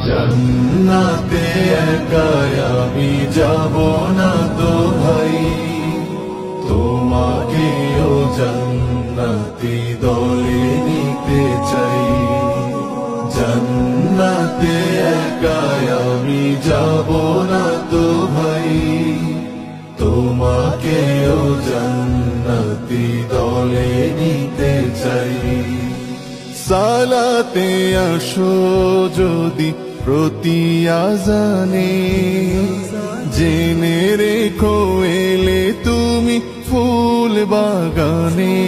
জান্নাতে একা আমি যাব না তো ভাই, তোমাকেও জান্নাতি দলে নিতে চাই। জান্নাতে একা আমি যাব না তো ভাই, তোমাকেও জান্নাতি দলে নিতে চাই। সালাতে আসো যদি প্রতি আজানে, জেনে রেখো এলে তুমি ফুল বাগানে।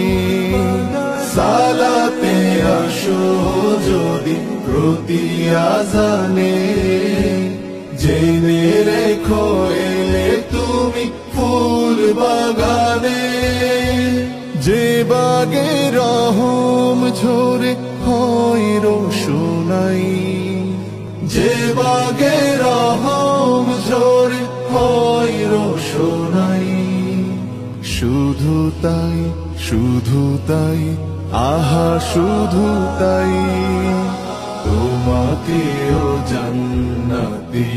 সালাতে আসো যদি প্রতি আজানে, জেনে রেখো এলে তুমি ফুল বাগানে। যে বাগে রহম ঝরে হয় রোশনাই, যে বাগে রহম ঝরে হয় রোশনাই। শুধু তাই, শুধু তাই, আহা শুধু তাই, তোমাকেও জান্নাতি